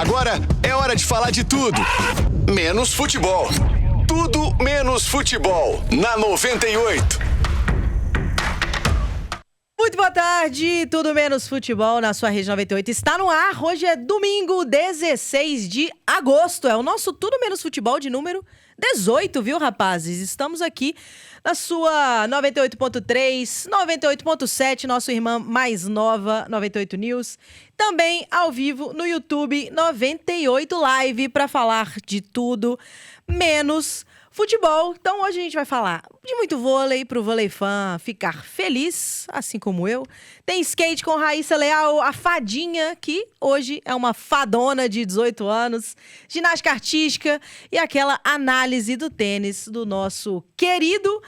Agora é hora de falar de tudo, menos futebol. Tudo menos futebol, na 98. Muito boa tarde, tudo menos futebol na sua Rede 98 está no ar. Hoje é domingo, 16 de agosto, é o nosso Tudo Menos Futebol de número 18, viu, rapazes? Estamos aqui na sua 98.3, 98.7, nossa irmã mais nova, 98 News. Também ao vivo no YouTube 98 Live para falar de tudo menos futebol. Então hoje a gente vai falar de muito vôlei, pro vôlei fã ficar feliz, assim como eu. Tem skate com Raíssa Leal, a fadinha, que hoje é uma fadona de 18 anos, ginástica artística e aquela análise do tênis do nosso querido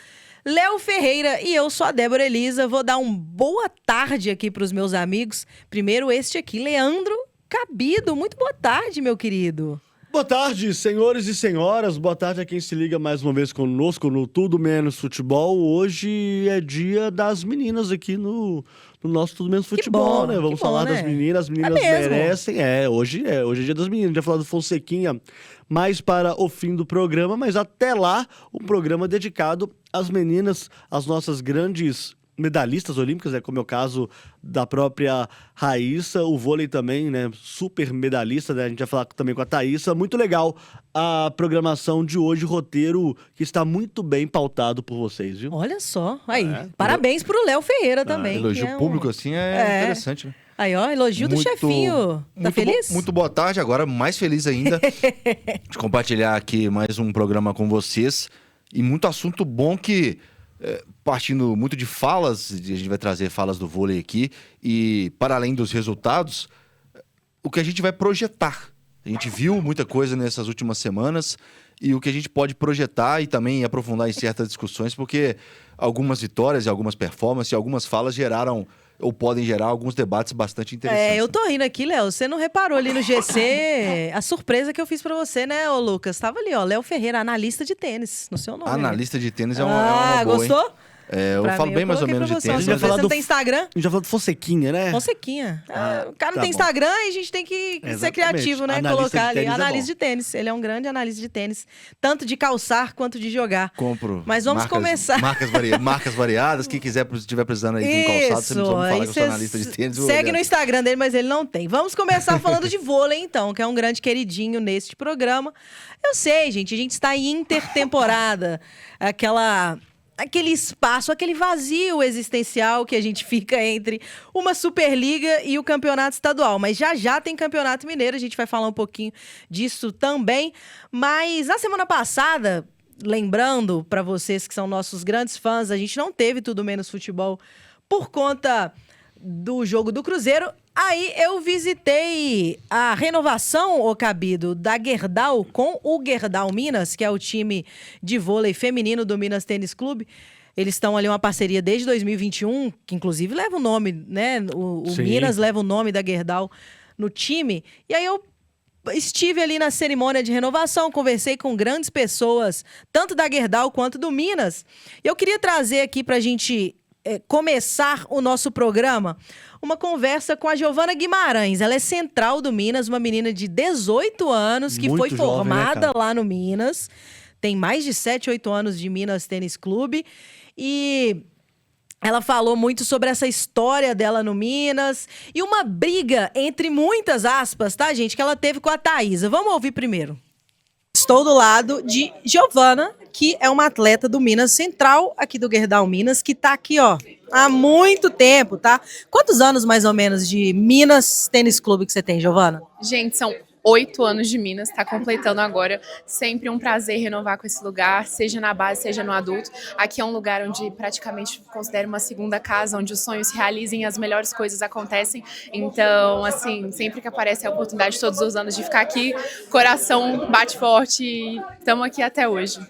Léo Ferreira. E eu sou a Débora Elisa, vou dar uma boa tarde aqui pros meus amigos. Primeiro este aqui, Leandro Cabido. Muito boa tarde, meu querido. Boa tarde, senhores e senhoras. Boa tarde a quem se liga mais uma vez conosco no Tudo Menos Futebol. Hoje é dia das meninas aqui no nosso Tudo Menos Futebol, bom, né? Vamos falar das meninas, as meninas merecem. Hoje é dia das meninas. A gente vai falar do Fonsequinha mais para o fim do programa, mas até lá, um programa dedicado às meninas, às nossas grandes medalhistas olímpicas, como é o caso da própria Raíssa, o vôlei também, né, super medalhista, né, a gente vai falar também com a Thaíssa. Muito legal a programação de hoje, roteiro que está muito bem pautado por vocês, viu? Olha só, aí, parabéns pro Léo Ferreira também. Elogio público assim é interessante, né? Aí, ó, elogio do chefinho. Tá feliz? Muito boa tarde, agora mais feliz ainda de compartilhar aqui mais um programa com vocês e muito assunto bom que partindo muito de falas, a gente vai trazer falas do vôlei aqui, e para além dos resultados, o que a gente vai projetar. A gente viu muita coisa nessas últimas semanas e o que a gente pode projetar e também aprofundar em certas discussões, porque algumas vitórias e algumas performances e algumas falas geraram ou podem gerar alguns debates bastante interessantes. Eu tô rindo aqui, Léo. Você não reparou ali no GC a surpresa que eu fiz pra você, né, ô Lucas? Tava ali, ó, Léo Ferreira, analista de tênis, no seu nome. Analista de tênis é uma boa, gostou? Hein? Eu falo bem mais ou menos de tênis. Você não tem Instagram? A gente já falou do Fonsequinha, né? Fonsequinha. O cara não tem Instagram e a gente tem que ser criativo, né? Colocar ali. Analista de tênis. Ele é um grande analista de tênis. Tanto de calçar quanto de jogar. Compro. Mas vamos começar. Marcas variadas. Quem estiver precisando aí de um calçado, você precisa me falar que eu sou analista de tênis. Segue no Instagram dele, mas ele não tem. Vamos começar falando de vôlei, então, que é um grande queridinho neste programa. Eu sei, gente. A gente está em intertemporada. Aquele espaço, aquele vazio existencial que a gente fica entre uma Superliga e o campeonato estadual. Mas já tem campeonato mineiro, a gente vai falar um pouquinho disso também. Mas na semana passada, lembrando para vocês que são nossos grandes fãs, a gente não teve Tudo Menos Futebol por conta do jogo do Cruzeiro. Aí eu visitei a renovação, ô Cabido, da Gerdau com o Gerdau Minas, que é o time de vôlei feminino do Minas Tênis Clube. Eles estão ali uma parceria desde 2021, que inclusive leva o nome, né? O Minas leva o nome da Gerdau no time. E aí eu estive ali na cerimônia de renovação, conversei com grandes pessoas, tanto da Gerdau quanto do Minas. E eu queria trazer aqui pra gente começar o nosso programa uma conversa com a Giovana Guimarães. Ela é central do Minas, uma menina de 18 anos que foi formada lá no Minas. Tem mais de 7, 8 anos de Minas Tênis Clube. E ela falou muito sobre essa história dela no Minas e uma briga, entre muitas aspas, tá, gente, que ela teve com a Thaísa. Vamos ouvir primeiro. Estou do lado de Giovana, que é uma atleta do Minas Central, aqui do Gerdau Minas, que tá aqui, ó, há muito tempo, tá? Quantos anos, mais ou menos, de Minas Tênis Clube que você tem, Giovana? Gente, são 8 anos de Minas, tá completando agora. Sempre um prazer renovar com esse lugar, seja na base, seja no adulto. Aqui é um lugar onde praticamente considero uma segunda casa, onde os sonhos se realizem e as melhores coisas acontecem. Então, assim, sempre que aparece a oportunidade, todos os anos, de ficar aqui, coração bate forte e estamos aqui até hoje.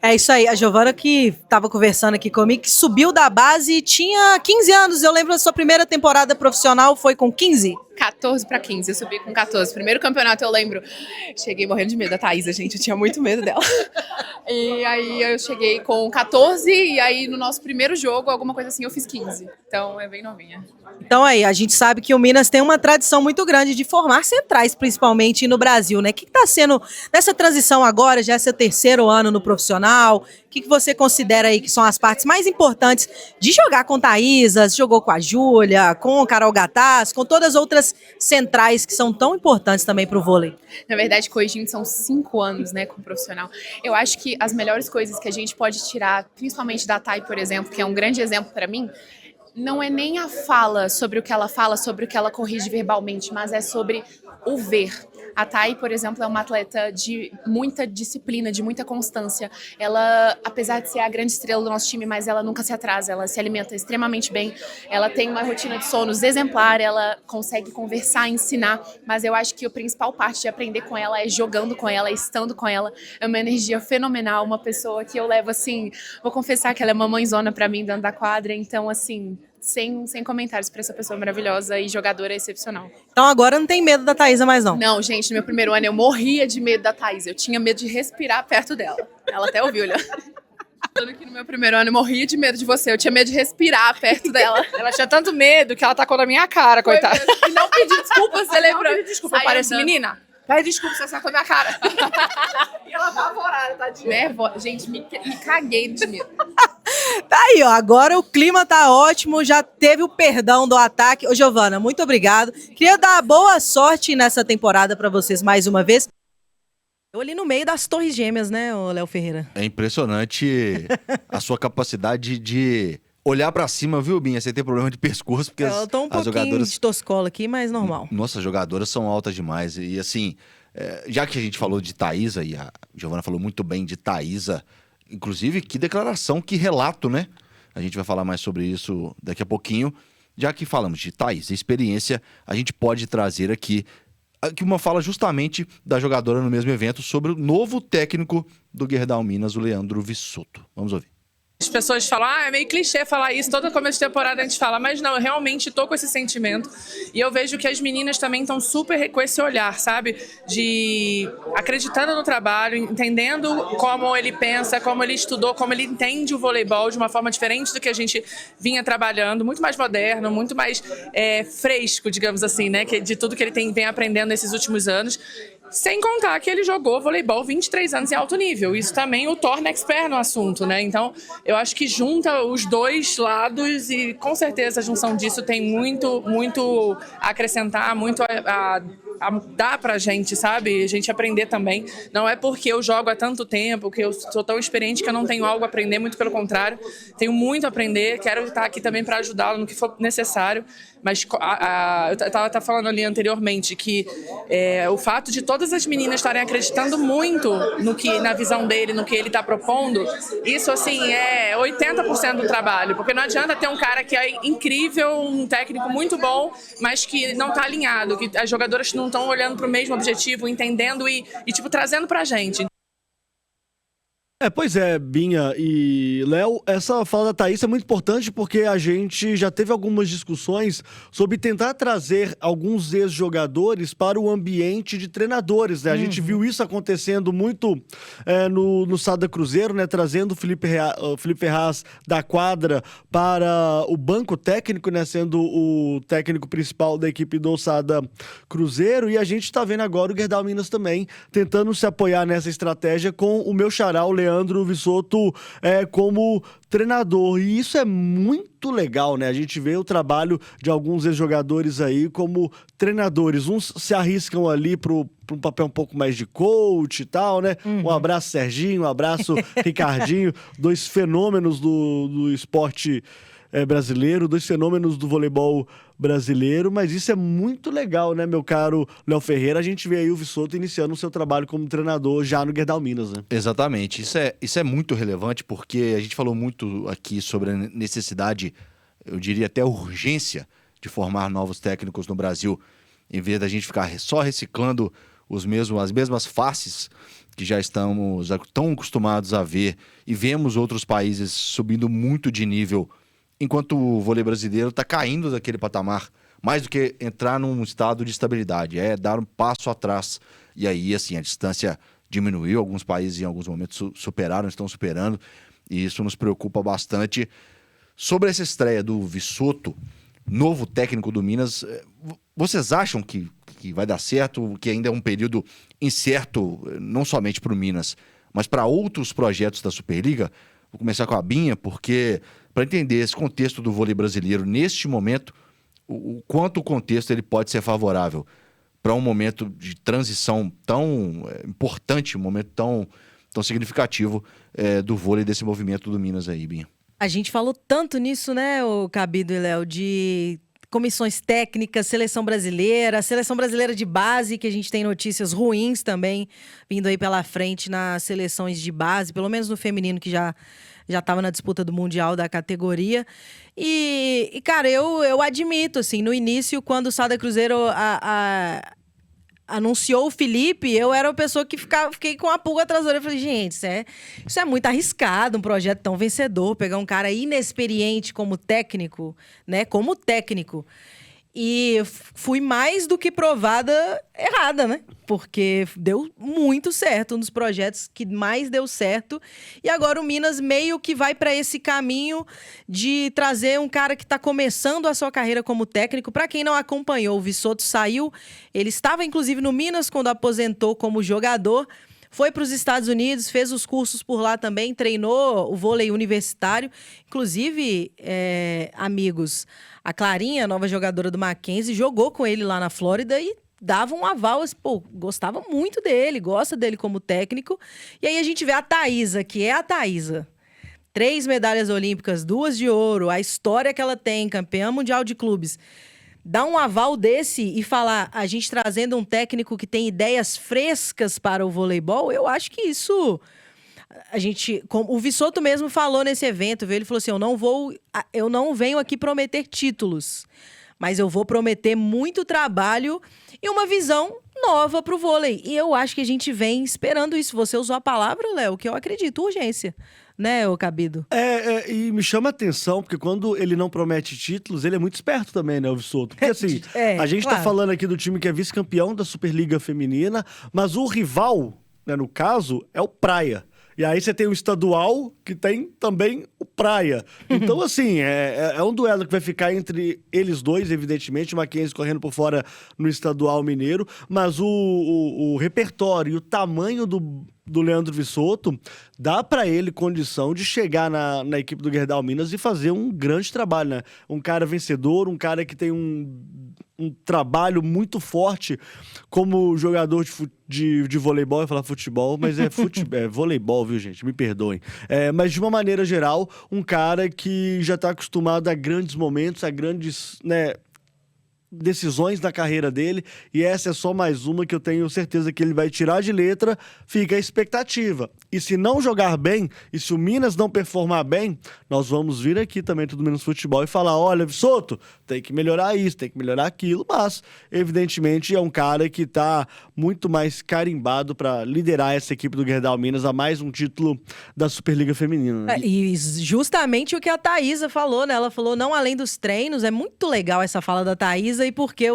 É isso aí, a Giovana que estava conversando aqui comigo, que subiu da base e tinha 15 anos. Eu lembro da sua primeira temporada profissional foi com 15? 14-15, eu subi com 14. Primeiro campeonato, eu lembro, cheguei morrendo de medo da Thaísa, gente, eu tinha muito medo dela. E aí eu cheguei com 14 e aí no nosso primeiro jogo, alguma coisa assim, eu fiz 15. Então é bem novinha. Então aí, a gente sabe que o Minas tem uma tradição muito grande de formar centrais, principalmente no Brasil, né? O que está sendo nessa transição agora, já é seu terceiro ano no profissional? O que você considera aí que são as partes mais importantes de jogar com Thaísa, jogou com a Júlia, com a Carol Gataz, com todas as outras centrais que são tão importantes também para o vôlei? Na verdade, corrigindo, são 5 anos, né, como profissional. Eu acho que as melhores coisas que a gente pode tirar, principalmente da Thay, por exemplo, que é um grande exemplo para mim, não é nem a fala sobre o que ela fala, sobre o que ela corrige verbalmente, mas é sobre o ver. A Thay, por exemplo, é uma atleta de muita disciplina, de muita constância. Ela, apesar de ser a grande estrela do nosso time, mas ela nunca se atrasa, ela se alimenta extremamente bem, ela tem uma rotina de sonos exemplar, ela consegue conversar, ensinar, mas eu acho que a principal parte de aprender com ela é jogando com ela, estando com ela. É uma energia fenomenal, uma pessoa que eu levo assim, vou confessar que ela é uma mãezona pra mim dentro da quadra, então assim, sem comentários pra essa pessoa maravilhosa e jogadora excepcional. Então agora não tem medo da Thaísa mais não? Não, gente, no meu primeiro ano eu morria de medo da Thaís. Eu tinha medo de respirar perto dela. Ela até ouviu, olha. Falando que no meu primeiro ano eu morria de medo de você. Eu tinha medo de respirar perto dela. Ela tinha tanto medo que ela tacou na minha cara, coitada. E não pedi desculpa, você lembra? Não pedi desculpa, Sai parece andando. menina. Pede desculpa, você acertou minha cara. E ela apavorada, tadinha. Nervosa. Gente, me caguei de medo. Tá aí, ó. Agora o clima tá ótimo, já teve o perdão do ataque. Ô, Giovana, muito obrigado. Queria dar boa sorte nessa temporada pra vocês mais uma vez. Eu ali no meio das torres gêmeas, né, ô Léo Ferreira? É impressionante a sua capacidade de olhar pra cima, viu, Binha? Você tem problema de pescoço, porque Eu tô um as pouquinho jogadoras... de toscola aqui, mas normal. Nossa, as jogadoras são altas demais. E assim, já que a gente falou de Thaísa, e a Giovana falou muito bem de Thaísa, inclusive, que declaração, que relato, né? A gente vai falar mais sobre isso daqui a pouquinho. Já que falamos de Thaísa, experiência, a gente pode trazer aqui uma fala justamente da jogadora no mesmo evento sobre o novo técnico do Gerdau Minas, o Leandro Vissoto. Vamos ouvir. As pessoas falam, é meio clichê falar isso, todo começo de temporada a gente fala, mas não, eu realmente tô com esse sentimento. E eu vejo que as meninas também estão super com esse olhar, sabe? De acreditando no trabalho, entendendo como ele pensa, como ele estudou, como ele entende o voleibol de uma forma diferente do que a gente vinha trabalhando, muito mais moderno, muito mais fresco, digamos assim, né? De tudo que ele vem aprendendo nesses últimos anos. Sem contar que ele jogou voleibol 23 anos em alto nível. Isso também o torna expert no assunto, né? Então, eu acho que junta os dois lados e, com certeza, a junção disso tem muito a acrescentar, muito a dar pra gente, sabe? A gente aprender também. Não é porque eu jogo há tanto tempo, que eu sou tão experiente que eu não tenho algo a aprender, muito pelo contrário. Tenho muito a aprender, quero estar aqui também para ajudá-lo no que for necessário. Mas eu estava falando ali anteriormente que o fato de todas as meninas estarem acreditando muito na visão dele, no que ele está propondo, isso assim é 80% do trabalho, porque não adianta ter um cara que é incrível, um técnico muito bom, mas que não está alinhado, que as jogadoras não estão olhando para o mesmo objetivo, entendendo e tipo trazendo para a gente. Pois é, Binha e Léo, essa fala da Thaís é muito importante porque a gente já teve algumas discussões sobre tentar trazer alguns ex-jogadores para o ambiente de treinadores, né? A gente viu isso acontecendo muito no Sada Cruzeiro, né? Trazendo o Felipe Ferraz da quadra para o banco técnico, né? Sendo o técnico principal da equipe do Sada Cruzeiro, e a gente está vendo agora o Gerdau Minas também tentando se apoiar nessa estratégia com o meu xará, o Leandro Vissoto, como treinador. E isso é muito legal, né? A gente vê o trabalho de alguns ex-jogadores aí como treinadores. Uns se arriscam ali para um papel um pouco mais de coach e tal, né? Um abraço, Serginho, um abraço, Ricardinho. Dois fenômenos do esporte brasileiro, dois fenômenos do voleibol brasileiro, mas isso é muito legal, né, meu caro Léo Ferreira? A gente vê aí o Vissoto iniciando o seu trabalho como treinador já no Gerdau Minas, né? Exatamente. Isso é muito relevante porque a gente falou muito aqui sobre a necessidade, eu diria até a urgência, de formar novos técnicos no Brasil, em vez da gente ficar só reciclando as mesmas faces que já estamos tão acostumados a ver, e vemos outros países subindo muito de nível, enquanto o vôlei brasileiro está caindo daquele patamar mais do que entrar num estado de estabilidade, é dar um passo atrás. E aí, assim, a distância diminuiu, alguns países em alguns momentos superaram, estão superando, e isso nos preocupa bastante. Sobre essa estreia do Visotto, novo técnico do Minas, vocês acham que vai dar certo, que ainda é um período incerto, não somente para o Minas, mas para outros projetos da Superliga? Vou começar com a Binha, porque para entender esse contexto do vôlei brasileiro neste momento, o quanto o contexto ele pode ser favorável para um momento de transição tão importante, um momento tão significativo do vôlei, desse movimento do Minas aí, Binha. A gente falou tanto nisso, né, o Cabido e Léo, de comissões técnicas, seleção brasileira de base, que a gente tem notícias ruins também vindo aí pela frente nas seleções de base, pelo menos no feminino, que já estava na disputa do Mundial da categoria. E cara, eu admito, assim, no início, quando o Sada Cruzeiro anunciou o Felipe, eu era a pessoa que fiquei com a pulga atrás da orelha. Eu falei, gente, isso é muito arriscado, um projeto tão vencedor, pegar um cara inexperiente como técnico, né? Como técnico. E fui mais do que provada errada, né? Porque deu muito certo, um dos projetos que mais deu certo. E agora o Minas meio que vai para esse caminho de trazer um cara que está começando a sua carreira como técnico. Para quem não acompanhou, o Visotto saiu. Ele estava, inclusive, no Minas quando aposentou como jogador. Foi para os Estados Unidos, fez os cursos por lá também, treinou o vôlei universitário. Inclusive, amigos, a Clarinha, nova jogadora do Mackenzie, jogou com ele lá na Flórida e dava um aval, assim, pô, gostava muito dele, gosta dele como técnico. E aí a gente vê a Thaísa, que é a Thaísa. 3 medalhas olímpicas, 2 de ouro, a história que ela tem, campeã mundial de clubes. Dar um aval desse e falar, a gente trazendo um técnico que tem ideias frescas para o voleibol, eu acho que isso... o Visotto mesmo falou nesse evento, viu? Ele falou assim, eu não venho aqui prometer títulos, mas eu vou prometer muito trabalho e uma visão nova para o vôlei. E eu acho que a gente vem esperando isso. Você usou a palavra, Léo, que eu acredito, urgência. Né, ô Cabido? E me chama a atenção, porque quando ele não promete títulos, ele é muito esperto também, né, o Visotto? Porque assim, a gente tá falando aqui do time que é vice-campeão da Superliga Feminina, mas o rival, né, no caso, é o Praia. E aí você tem o estadual, que tem também o Praia. Então, assim, é um duelo que vai ficar entre eles dois, evidentemente, o Mackenzie correndo por fora no estadual mineiro, mas o repertório e o tamanho do Leandro Visotto dá para ele condição de chegar na equipe do Gerdau Minas e fazer um grande trabalho, né? Um cara vencedor, um cara que tem um trabalho muito forte como jogador de voleibol. Eu ia falar futebol, mas é voleibol, viu, gente? Me perdoem. Mas de uma maneira geral, um cara que já está acostumado a grandes momentos, a grandes, né, decisões na carreira dele, e essa é só mais uma que eu tenho certeza que ele vai tirar de letra. Fica a expectativa. E se não jogar bem, e se o Minas não performar bem, nós vamos vir aqui também, Tudo Menos Futebol, e falar, olha, Visotto, tem que melhorar isso, tem que melhorar aquilo, mas, evidentemente, é um cara que tá muito mais carimbado para liderar essa equipe do Gerdau Minas a mais um título da Superliga Feminina. Né? E justamente o que a Thaísa falou, né? Ela falou, não além dos treinos, é muito legal essa fala da Thaísa, e porque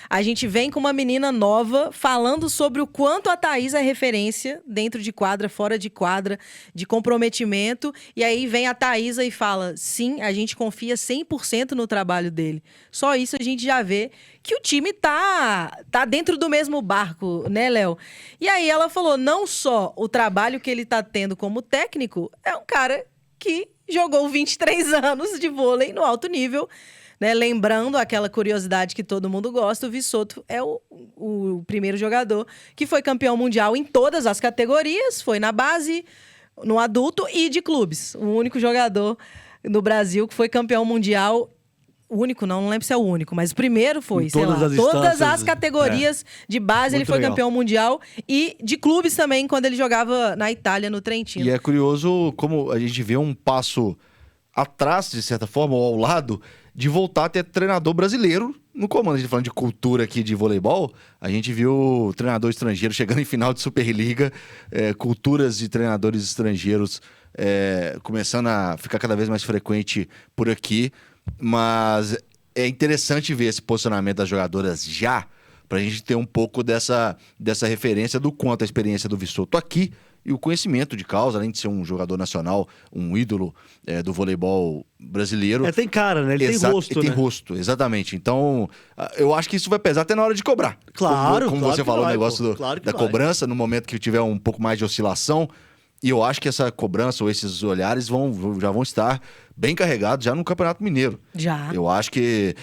a gente vem com uma menina nova falando sobre o quanto a Thaísa é referência dentro de quadra, fora de quadra, de comprometimento, e aí vem a Thaísa e fala, sim, a gente confia 100% no trabalho dele. Só isso a gente já vê que o time tá dentro do mesmo barco, né, Léo? E aí ela falou, não só o trabalho que ele tá tendo como técnico, é um cara que jogou 23 anos de vôlei no alto nível, né? Lembrando aquela curiosidade que todo mundo gosta, o Visotto é o primeiro jogador que foi campeão mundial em todas as categorias, foi na base, no adulto e de clubes. O único jogador no Brasil que foi campeão mundial, o único não lembro se é o único, mas o primeiro foi, todas as categorias de base. Muito ele foi legal. Campeão mundial e de clubes também, quando ele jogava na Itália, no Trentino. E é curioso como a gente vê um passo atrás, de certa forma, ou ao lado, de voltar a ter treinador brasileiro no comando. A gente falando de cultura aqui de voleibol, a gente viu treinador estrangeiro chegando em final de Superliga, culturas de treinadores estrangeiros começando a ficar cada vez mais frequente por aqui, mas é interessante ver esse posicionamento das jogadoras já, pra gente ter um pouco dessa referência do quanto a experiência do Visotto aqui e o conhecimento de causa, além de ser um jogador nacional, um ídolo do voleibol brasileiro. Tem cara, né? Ele tem rosto, Ele tem né? rosto, exatamente. Então, eu acho que isso vai pesar até na hora de cobrar. Claro, Como claro você que falou, vai, o negócio pô. Claro que da vai. cobrança, no momento que tiver um pouco mais de oscilação. E eu acho que essa cobrança ou esses olhares já vão estar bem carregados já no Campeonato Mineiro. Já. Eu acho que,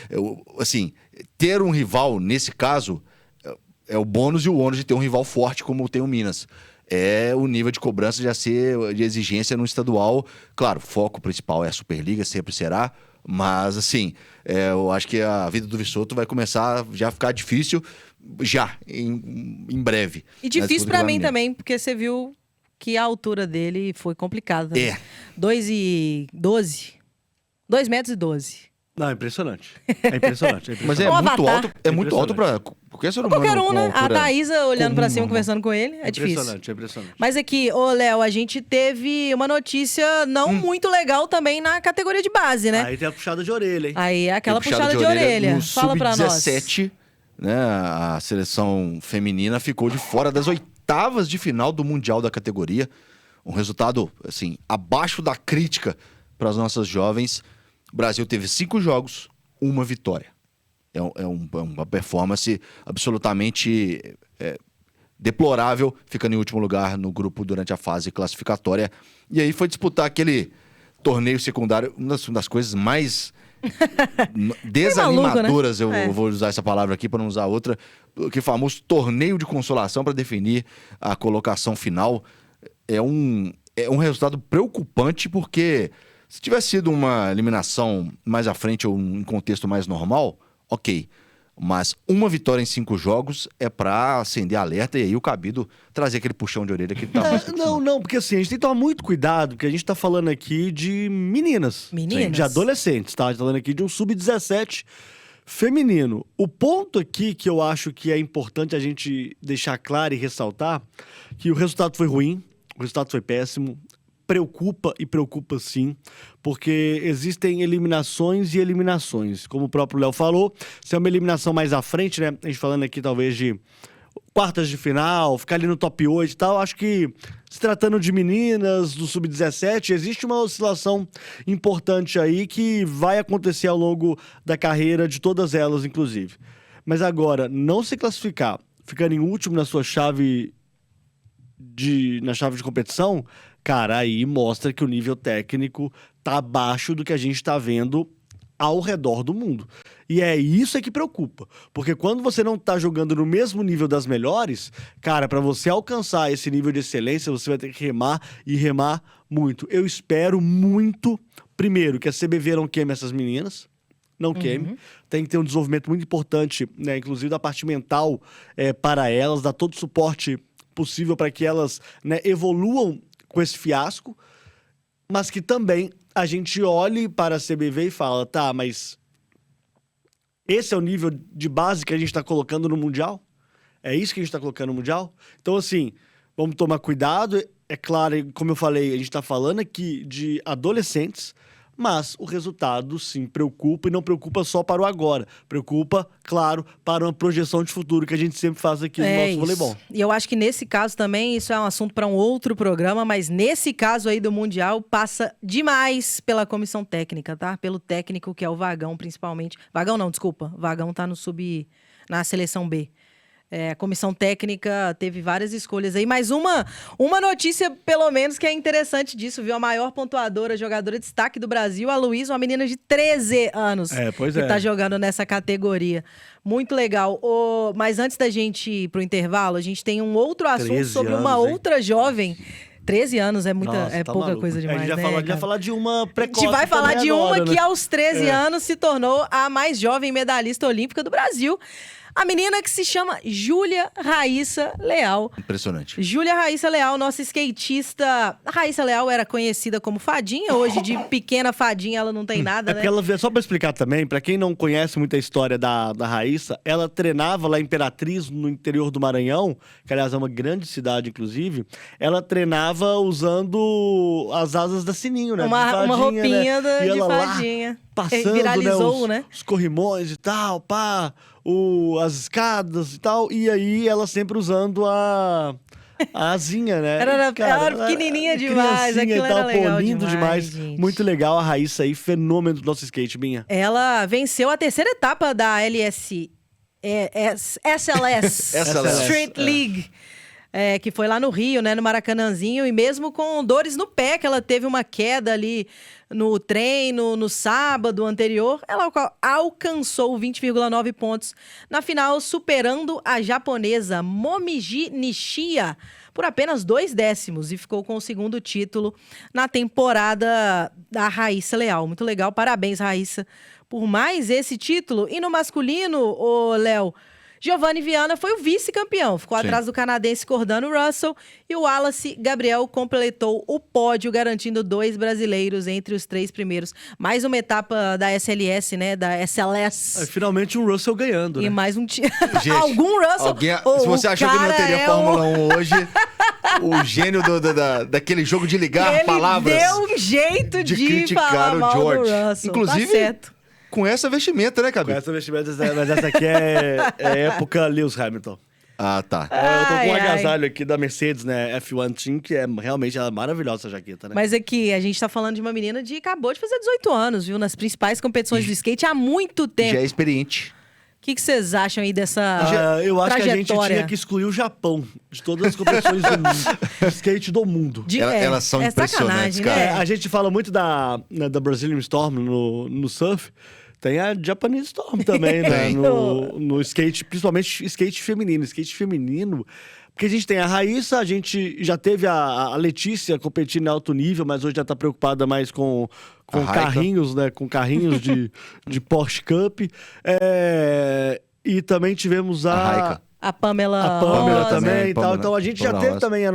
assim, ter um rival nesse caso é o bônus e o ônus de ter um rival forte como tem o Minas. É o nível de cobrança já ser de exigência no estadual. Claro, o foco principal é a Superliga, sempre será. Mas, assim, eu acho que a vida do Visotto vai começar já a ficar difícil em breve. E difícil pra mim também, porque você viu que a altura dele foi complicada. É. 2,12. 2 metros e 12. Não, é impressionante. É impressionante. Mas Um avatar. É muito alto pra qualquer ser humano. Qualquer um, com né? A altura Thaísa olhando pra comum, cima, normal. conversando com ele, é difícil. Impressionante, é impressionante. Mas aqui, ô Léo, a gente teve uma notícia não muito legal também na categoria de base, né? Aí tem a puxada de orelha, hein? Aí é aquela Tem puxada de orelha. No Fala pra nós. Sub-17, né, a seleção feminina ficou de fora das oitavas de final do Mundial da categoria. Um resultado, assim, abaixo da crítica para as nossas jovens. O Brasil teve 5 jogos, 1 vitória. É uma performance absolutamente deplorável, ficando em último lugar no grupo durante a fase classificatória. E aí foi disputar aquele torneio secundário, uma das coisas mais desanimadoras, maluco, né? eu vou usar essa palavra aqui para não usar outra, que famoso torneio de consolação para definir a colocação final. É um resultado preocupante, porque se tivesse sido uma eliminação mais à frente ou em contexto mais normal, ok. Mas 1 vitória em 5 jogos é pra acender alerta e aí o cabido trazer aquele puxão de orelha que tá mais Não, porque assim, a gente tem que tomar muito cuidado, porque a gente tá falando aqui de meninas. Meninas. De adolescentes, tá? A gente tá falando aqui de um sub-17 feminino. O ponto aqui que eu acho que é importante a gente deixar claro e ressaltar, que o resultado foi ruim, o resultado foi péssimo, preocupa e preocupa sim, porque existem eliminações e eliminações. Como o próprio Léo falou, se é uma eliminação mais à frente, né? A gente falando aqui talvez de quartas de final, ficar ali no top 8 e tal, acho que se tratando de meninas do sub-17, existe uma oscilação importante aí que vai acontecer ao longo da carreira de todas elas, inclusive. Mas agora, não se classificar, ficando em último na sua chave de competição, cara, aí mostra que o nível técnico tá abaixo do que a gente tá vendo ao redor do mundo. E é isso que preocupa. Porque quando você não tá jogando no mesmo nível das melhores, cara, para você alcançar esse nível de excelência, você vai ter que remar e remar muito. Eu espero muito, primeiro, que a CBV não queime essas meninas. Não queime. Tem que ter um desenvolvimento muito importante, né? Inclusive da parte mental para elas, dar todo o suporte possível para que elas, né, evoluam com esse fiasco, mas que também a gente olhe para a CBV e fala, tá, mas esse é o nível de base que a gente está colocando no Mundial? É isso que a gente está colocando no Mundial? Então, assim, vamos tomar cuidado. É claro, como eu falei, a gente está falando aqui de adolescentes, mas o resultado, sim, preocupa, e não preocupa só para o agora. Preocupa, claro, para uma projeção de futuro que a gente sempre faz aqui no nosso voleibol. E eu acho que nesse caso também, isso é um assunto para um outro programa, mas nesse caso aí do Mundial, passa demais pela comissão técnica, tá? Pelo técnico, que é o Vagão, principalmente. Vagão não, desculpa. Vagão tá na seleção B. A comissão técnica teve várias escolhas aí, mas uma notícia, pelo menos, que é interessante disso, viu? A maior pontuadora, jogadora de destaque do Brasil, a Luísa, uma menina de 13 anos. Que tá jogando nessa categoria. Muito legal. Mas antes da gente ir pro intervalo, a gente tem um outro assunto sobre uma outra jovem. 13 anos é muita, Nossa, tá pouca maluco. coisa demais, a gente vai falar de uma precoce. A gente vai falar de uma agora, que né? aos 13 anos se tornou a mais jovem medalhista olímpica do Brasil. A menina que se chama Júlia Raíssa Leal. Impressionante. Júlia Raíssa Leal, nossa skatista. A Raíssa Leal era conhecida como fadinha, hoje de pequena fadinha ela não tem nada, É né? porque ela, só pra explicar também, pra quem não conhece muito a história da Raíssa, ela treinava lá em Imperatriz, no interior do Maranhão, que aliás é uma grande cidade, inclusive. Ela treinava usando as asas da Sininho, né? Uma De fadinha, roupinha né? E de ela lá, fadinha. passando, Viralizou, né? Os corrimões e tal, pá, as escadas e tal. E aí ela sempre usando a asinha, né? Ela Cara, era pequenininha demais, criancinha aquilo e tal, era legal lindo demais. gente. Muito legal a Raíssa aí, fenômeno do nosso skate, Binha. Ela venceu a terceira etapa da SLS Street League. Que foi lá no Rio, né, no Maracanãzinho, e mesmo com dores no pé, que ela teve uma queda ali no treino, no sábado anterior, ela alcançou 20,9 pontos na final, superando a japonesa Momiji Nishia por apenas 2 décimos e ficou com o segundo título na temporada da Raíssa Leal. Muito legal, parabéns, Raíssa, por mais esse título. E no masculino, ô Léo, Giovanni Viana foi o vice-campeão, ficou atrás do canadense Cordano Russell, e o Wallace Gabriel completou o pódio, garantindo 2 brasileiros entre os 3 primeiros. Mais uma etapa da SLS, né, da SLS. Finalmente um Russell ganhando, né? E mais um Gente, algum Russell. se você achou que não teria Fórmula 1 hoje, o gênio daquele jogo de ligar Ele palavras. deu um jeito de criticar falar o mal George. do Russell. Inclusive, tá certo. com essa vestimenta, né, Com Cabi? essa vestimenta, mas essa aqui é época Lewis Hamilton. Ah, tá. Eu tô com um Ai, ai. agasalho aqui da Mercedes, né? F1 Team, que é realmente maravilhosa essa jaqueta, né? Mas aqui, a gente tá falando de uma menina que acabou de fazer 18 anos, viu? Nas principais competições do skate há muito tempo. Já é experiente. O que vocês acham aí dessa Eu acho que a gente trajetória? tinha que excluir o Japão de todas as competições de skate do mundo. Elas são impressionantes, sacanagem, cara. né? A gente fala muito da Brazilian Storm no surf. Tem a Japanese Storm também, né? Tem. No skate, principalmente skate feminino. Skate feminino, porque a gente tem a Raíssa, a gente já teve a Letícia competindo em alto nível, mas hoje já tá preocupada mais com Raika. carrinhos, né? Com carrinhos de Porsche Cup. E também tivemos A Raika. A Pamela Pamela Rosa. também e tal. Pamela- Então a gente já Pamela teve Rosa. também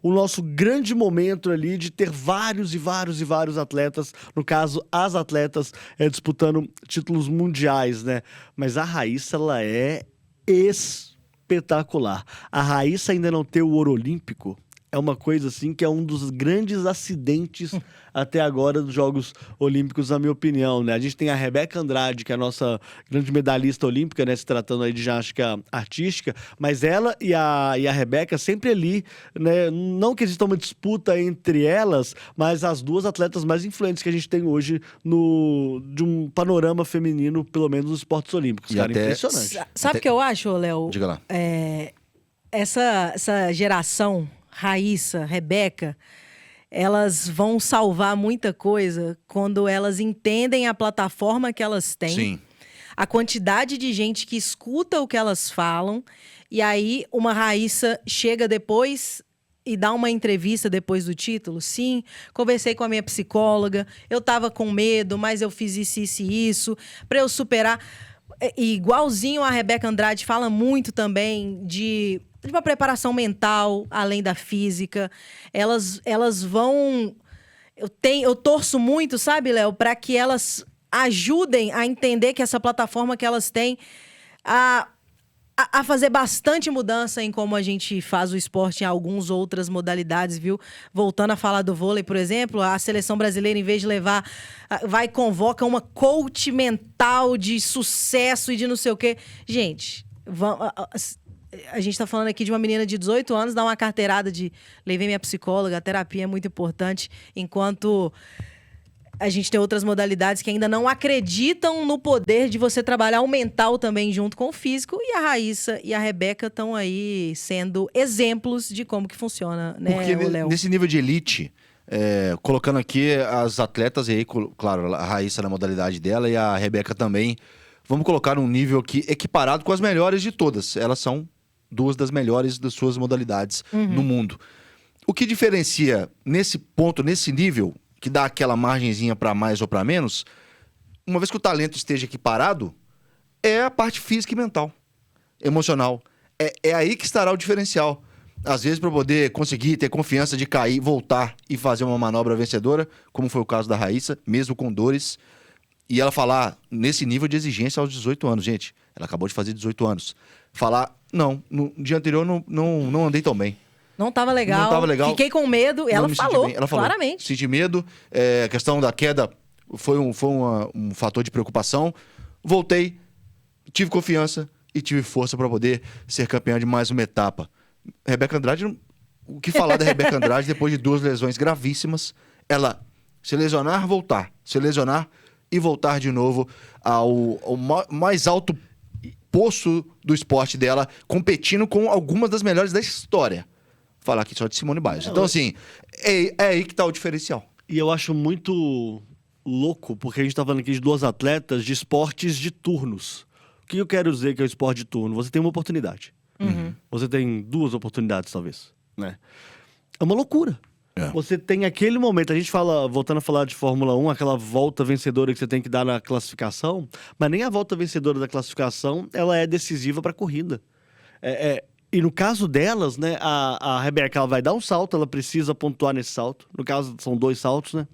o nosso grande momento ali de ter vários e vários e vários atletas, no caso, as atletas disputando títulos mundiais, né? Mas a Raíssa, ela é espetacular. A Raíssa ainda não ter o ouro olímpico é uma coisa assim que é um dos grandes acidentes até agora dos Jogos Olímpicos, na minha opinião, né? A gente tem a Rebeca Andrade, que é a nossa grande medalhista olímpica, né? Se tratando aí de ginástica artística, mas ela e a Rebeca sempre ali, né? Não que exista uma disputa entre elas, mas as duas atletas mais influentes que a gente tem hoje de um panorama feminino, pelo menos nos esportes olímpicos, E cara. até- Impressionante. Sabe o que eu acho, Léo? Diga lá. Essa geração, Raíssa, Rebeca, elas vão salvar muita coisa quando elas entendem a plataforma que elas têm. Sim. A quantidade de gente que escuta o que elas falam, e aí uma Raíssa chega depois e dá uma entrevista depois do título. Sim, conversei com a minha psicóloga, eu tava com medo, mas eu fiz isso, para eu superar. E igualzinho a Rebeca Andrade fala muito também de uma preparação mental, além da física. Elas vão... Eu torço muito, sabe, Léo, para que elas ajudem a entender que essa plataforma que elas têm a fazer bastante mudança em como a gente faz o esporte em algumas outras modalidades, viu? Voltando a falar do vôlei, por exemplo, a seleção brasileira, em vez de levar, vai e convoca uma coach mental de sucesso e de não sei o quê. Gente, a gente tá falando aqui de uma menina de 18 anos, dá uma carteirada de levei minha psicóloga, a terapia é muito importante, enquanto a gente tem outras modalidades que ainda não acreditam no poder de você trabalhar o mental também junto com o físico, e a Raíssa e a Rebeca estão aí sendo exemplos de como que funciona, né, Porque Léo? nesse nível de elite, colocando aqui as atletas, e aí, claro, a Raíssa na modalidade dela e a Rebeca também, vamos colocar num nível aqui equiparado com as melhores de todas. Elas são 2 das melhores das suas modalidades no mundo. O que diferencia nesse ponto, nesse nível, que dá aquela margenzinha para mais ou para menos, uma vez que o talento esteja equiparado, é a parte física e mental. emocional. É aí que estará o diferencial. Às vezes, para poder conseguir ter confiança de cair, voltar e fazer uma manobra vencedora, como foi o caso da Raíssa, mesmo com dores, e ela falar nesse nível de exigência aos 18 anos. Gente, ela acabou de fazer 18 anos. Falar, não, no dia anterior não andei tão bem. Não tava legal. Não tava legal. Fiquei com medo. Não Ela me senti falou, bem. Ela falou, claramente. senti medo, a questão da queda foi um fator de preocupação. Voltei, tive confiança e tive força para poder ser campeã de mais uma etapa. Rebeca Andrade, o que falar da Rebeca Andrade depois de 2 lesões gravíssimas? Ela se lesionar, voltar. Se lesionar e voltar de novo ao mais alto poço do esporte dela, competindo com algumas das melhores da história. Vou falar aqui só de Simone Biles. Então, assim, é aí que tá o diferencial. E eu acho muito louco, porque a gente tá falando aqui de 2 atletas de esportes de turnos. O que eu quero dizer que é o esporte de turno? Você tem uma oportunidade. Você tem 2 oportunidades, talvez, né? É uma loucura. Você tem aquele momento, a gente fala, voltando a falar de Fórmula 1, aquela volta vencedora que você tem que dar na classificação, mas nem a volta vencedora da classificação, ela é decisiva para a corrida. E no caso delas, né, a Rebeca, ela vai dar um salto, ela precisa pontuar nesse salto. No caso, são 2 saltos, né?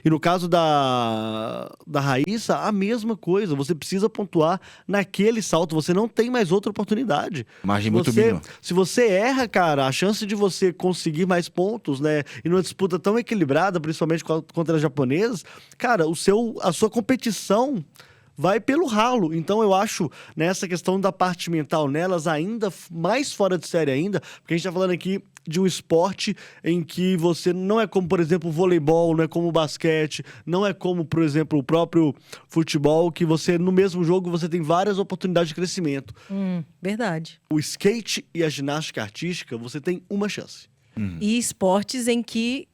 E no caso da Raíssa, a mesma coisa. Você precisa pontuar naquele salto. Você não tem mais outra oportunidade. Margem muito mínima. Se você erra, cara, a chance de você conseguir mais pontos, né? E numa disputa tão equilibrada, principalmente contra as japonesas, cara, a sua competição vai pelo ralo. Então eu acho nessa questão da parte mental nelas ainda mais fora de série ainda, porque a gente tá falando aqui de um esporte em que você não é como, por exemplo, o voleibol, não é como o basquete, não é como, por exemplo, o próprio futebol, que você, no mesmo jogo, você tem várias oportunidades de crescimento. Verdade. O skate e a ginástica artística, você tem uma chance. E esportes em que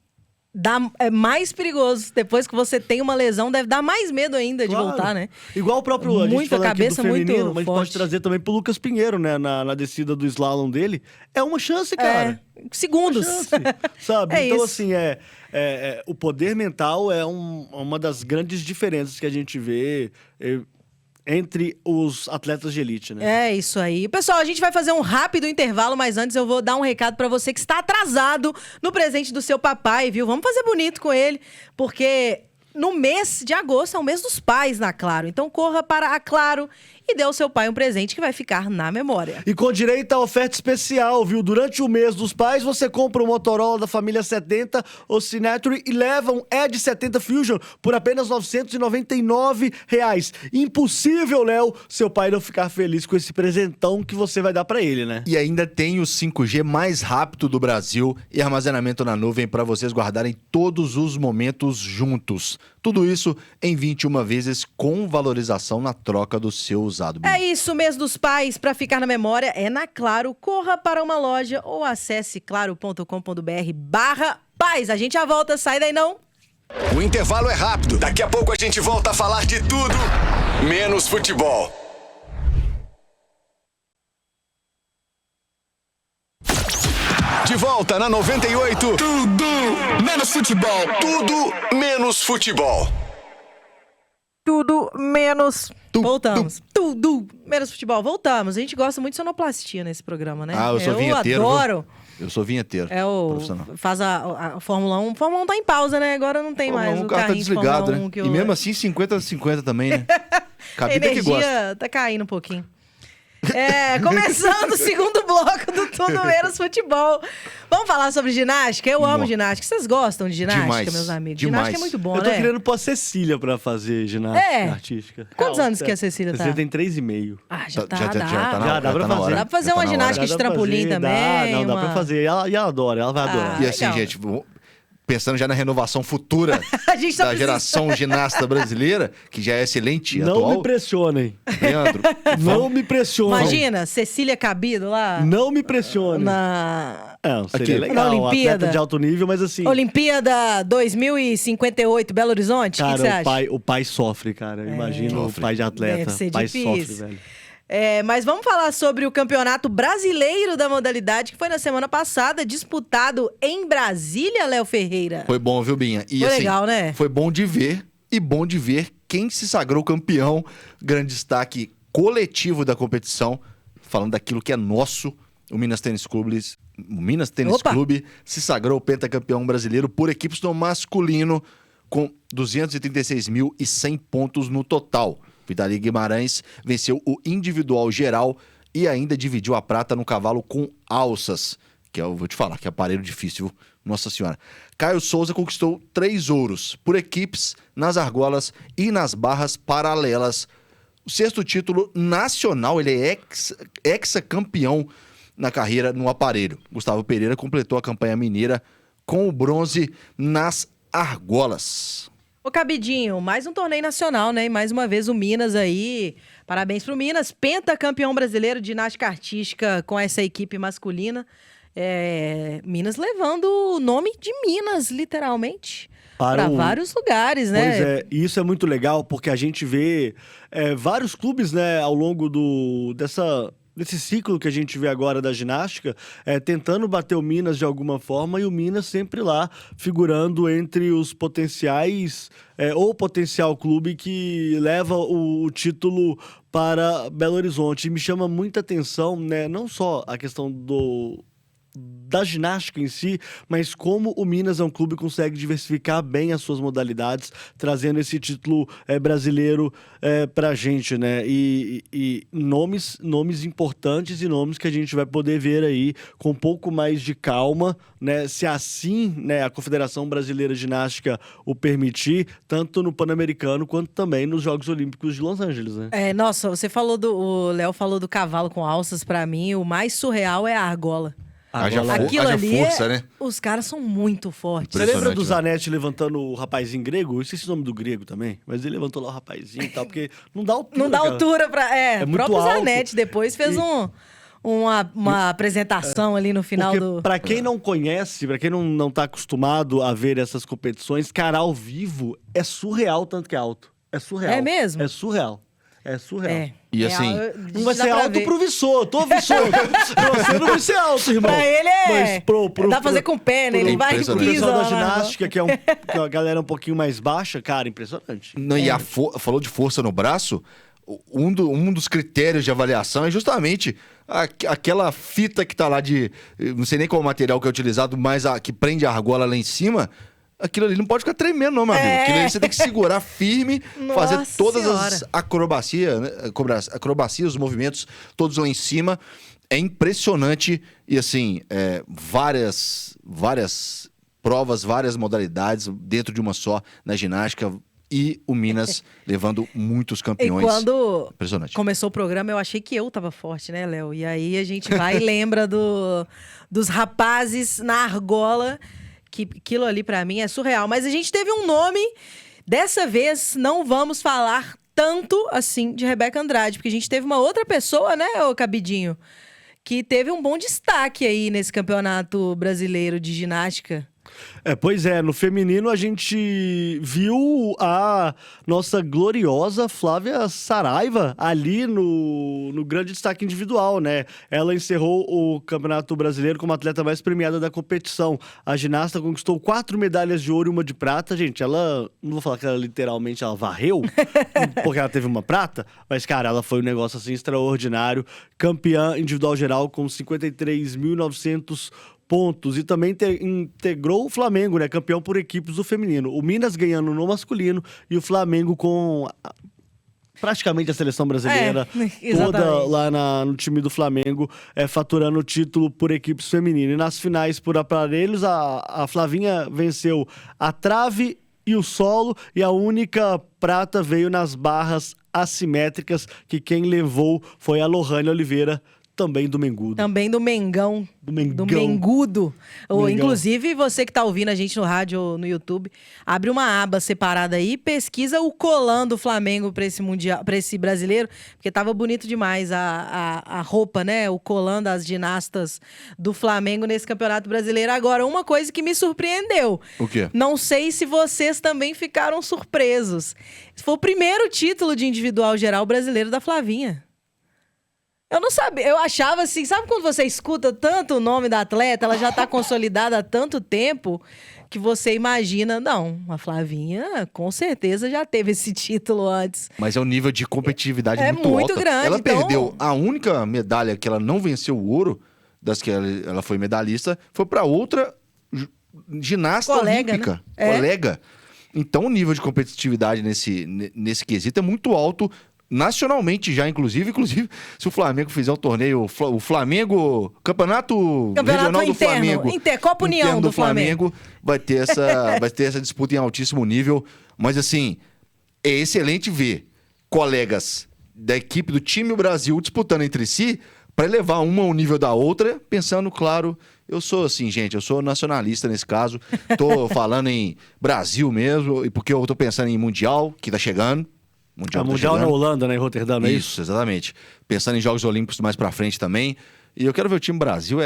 é mais perigoso. Depois que você tem uma lesão, deve dar mais medo ainda de voltar, né? Igual o próprio... A gente Muita falando aqui cabeça, do feminino, muito mas a gente forte. pode trazer também pro Lucas Pinheiro, né? Na descida do slalom dele. É uma chance, cara. Segundos. Chance, sabe? É então, isso. assim, o poder mental é uma das grandes diferenças que a gente vê entre os atletas de elite, né? É isso aí. Pessoal, a gente vai fazer um rápido intervalo, mas antes eu vou dar um recado pra você que está atrasado no presente do seu papai, viu? Vamos fazer bonito com ele, porque no mês de agosto é o mês dos pais na Claro. Então corra para a Claro e dê ao seu pai um presente que vai ficar na memória. E com direito a oferta especial, viu? Durante o mês dos pais, você compra um Motorola da família 70 ou Synergy e leva um Edge 70 Fusion por apenas R$ 999. Impossível, Léo, seu pai não ficar feliz com esse presentão que você vai dar pra ele, né? E ainda tem o 5G mais rápido do Brasil e armazenamento na nuvem para vocês guardarem todos os momentos juntos. Tudo isso em 21 vezes com valorização na troca do seu usado. É isso, mês dos pais, pra ficar na memória, é na Claro. Corra para uma loja ou acesse claro.com.br/pais. A gente já volta, sai daí não. O intervalo é rápido. Daqui a pouco a gente volta a falar de tudo, menos futebol. De volta na 98. Tudo menos futebol. Tudo menos futebol. Tudo menos... Voltamos. Tudo menos futebol. Voltamos. A gente gosta muito de sonoplastia nesse programa, né? Ah, eu sou vinheteiro. Eu adoro. Eu sou vinheteiro. Profissional. Faz a Fórmula 1. Fórmula 1 tá em pausa, né? Agora não tem mais o carro tá carrinho de desligado, Fórmula 1 né? que E mesmo assim, 50-50 também, né? a Cabida que gosta. energia tá caindo um pouquinho. Começando o segundo bloco do Tudo Menos Futebol. Vamos falar sobre ginástica? Eu amo ginástica. Vocês gostam de ginástica, Demais. meus amigos? Demais. Ginástica é muito bom, Eu tô né? querendo pôr a Cecília pra fazer ginástica artística. Quantos anos que a Cecília tá? Cecília tem 3,5. Ah, já tá, Já dá. tá Já dá pra na fazer. hora. Dá pra fazer Já uma tá na hora. ginástica de trampolim também. Não, dá pra fazer. E ela adora, ela vai adorar. E assim, legal. gente, pensando já na renovação futura A gente tá da geração ginasta brasileira, que já é excelente, Não atual. me pressionem. Leandro, Não me pressionem. Imagina, Cecília Cabido lá Não me pressionem. na Seria Aqui. legal. Na Olimpíada. Atleta de alto nível, mas assim... Olimpíada 2058, Belo Horizonte. O que Cara, você acha? o pai sofre, cara. Eu imagino Sofre. o pai de atleta. Deve ser O pai difícil. sofre, velho. Mas vamos falar sobre o Campeonato Brasileiro da Modalidade, que foi na semana passada, disputado em Brasília, Léo Ferreira. foi bom, viu, Binha? E Foi assim, legal, né? Foi bom de ver e bom de ver quem se sagrou campeão. Grande destaque coletivo da competição falando daquilo que é nosso. O Minas Tênis Clube Opa! se sagrou pentacampeão brasileiro por equipes no masculino, com 236.100 pontos no total. Vitali Guimarães venceu o individual geral e ainda dividiu a prata no cavalo com alças, que eu vou te falar, que é aparelho difícil, nossa senhora. Caio Souza conquistou 3 ouros por equipes nas argolas e nas barras paralelas. O 6º título nacional, ele é ex-campeão na carreira no aparelho. Gustavo Pereira completou a campanha mineira com o bronze nas argolas. Ô, Cabidinho, mais um torneio nacional, né? E mais uma vez o Minas aí. Parabéns pro Minas. Pentacampeão brasileiro de ginástica artística com essa equipe masculina. Minas levando o nome de Minas, literalmente, para vários lugares, né? Pois é, e isso é muito legal porque a gente vê vários clubes, né, ao longo desse ciclo que a gente vê agora da ginástica, tentando bater o Minas de alguma forma, e o Minas sempre lá figurando entre os potenciais, ou potencial clube que leva o título para Belo Horizonte. E me chama muita atenção, né, não só a questão da ginástica em si, mas como o Minas é um clube que consegue diversificar bem as suas modalidades, trazendo esse título brasileiro pra gente, né? E nomes importantes e nomes que a gente vai poder ver aí com um pouco mais de calma, né? Se assim, né, a Confederação Brasileira de Ginástica o permitir, tanto no Pan-Americano quanto também nos Jogos Olímpicos de Los Angeles, né? Nossa, o Léo falou do cavalo com alças. Pra mim, o mais surreal é a argola. Aquilo ali, força, né? Os caras são muito fortes. Você lembra do Zanetti levantando o rapazinho grego? Eu esqueci o nome do grego também, mas ele levantou lá o rapazinho e tal, porque não dá altura. Não dá altura pra... o muito próprio alto. Zanetti depois fez uma apresentação ali no final porque pra quem não conhece, pra quem não tá acostumado a ver essas competições, cara, ao vivo é surreal tanto que é alto. É surreal. É mesmo? É surreal. É surreal. E assim, Não vai ser alto pro Vissot, tô Vissot. Você não vai ser alto, irmão. Pra ele Mas dá pra fazer com pé, né? Ele vai e impressionante. O pisa pessoal da lá. ginástica, que é a galera um pouquinho mais baixa, cara, impressionante. Não, e falou de força no braço, um dos critérios de avaliação é justamente aquela fita que tá lá não sei nem qual material que é utilizado, mas que prende a argola lá em cima. Aquilo ali não pode ficar tremendo, não, meu amigo. Aquilo ali você tem que segurar firme, fazer todas as acrobacias, né? Acrobacias, os movimentos, todos lá em cima. É impressionante. E assim, várias provas, várias modalidades dentro de uma só na ginástica. E o Minas levando muitos campeões. E quando impressionante. Começou o programa, eu achei que eu tava forte, né, Léo? E aí a gente vai e lembra dos rapazes na argola. Que aquilo ali pra mim é surreal. Mas a gente teve um nome, dessa vez não vamos falar tanto assim de Rebeca Andrade, porque a gente teve uma outra pessoa, né, ô Cabidinho, que teve um bom destaque aí nesse campeonato brasileiro de ginástica. Pois é, no feminino a gente viu a nossa gloriosa Flávia Saraiva ali no grande destaque individual, né? Ela encerrou o Campeonato Brasileiro como a atleta mais premiada da competição. A ginasta conquistou 4 medalhas de ouro e 1 de prata. Gente, ela, não vou falar que ela literalmente varreu, porque ela teve uma prata, mas, cara, ela foi um negócio assim extraordinário. Campeã individual geral com 53.900 pontos, e também integrou o Flamengo, né, campeão por equipes do feminino. O Minas ganhando no masculino e o Flamengo com praticamente a seleção brasileira toda lá no time do Flamengo, faturando o título por equipes femininas. E nas finais por aparelhos, a Flavinha venceu a trave e o solo, e a única prata veio nas barras assimétricas, que quem levou foi a Lohane Oliveira, também do Mengudo. Também do Mengão. Do Mengão. Do Mengudo. Mengão. Inclusive, você que tá ouvindo a gente no rádio ou no YouTube, abre uma aba separada aí e pesquisa o colã do Flamengo pra esse mundial, para esse brasileiro, porque tava bonito demais a roupa, né? O colã das ginastas do Flamengo nesse Campeonato Brasileiro. Agora, uma coisa que me surpreendeu. O quê? Não sei se vocês também ficaram surpresos. Foi o primeiro título de individual geral brasileiro da Flavinha. Eu não sabia, eu achava assim, sabe quando você escuta tanto o nome da atleta, ela já tá consolidada há tanto tempo, que você imagina, não, a Flavinha com certeza já teve esse título antes. Mas é um nível de competitividade É muito muito alta. grande, Ela então- perdeu a única medalha que ela não venceu o ouro, das que ela foi medalhista, foi para outra ginasta Colega, olímpica. né? É. Colega. Então o nível de competitividade nesse quesito é muito alto. Nacionalmente já, inclusive, se o Flamengo fizer um torneio, o Flamengo, Campeonato Regional do interno, Flamengo, Copa União interno do Flamengo. vai ter essa disputa em altíssimo nível. Mas assim, é excelente ver colegas da equipe do time Brasil disputando entre si para elevar uma ao nível da outra, pensando, claro, eu sou assim, gente, eu sou nacionalista nesse caso, tô falando em Brasil mesmo, e porque eu tô pensando em Mundial, que tá chegando. A Mundial na Holanda, né? Em Roterdã, não é isso? Isso, exatamente. Pensando em Jogos Olímpicos mais pra frente também. E eu quero ver o time Brasil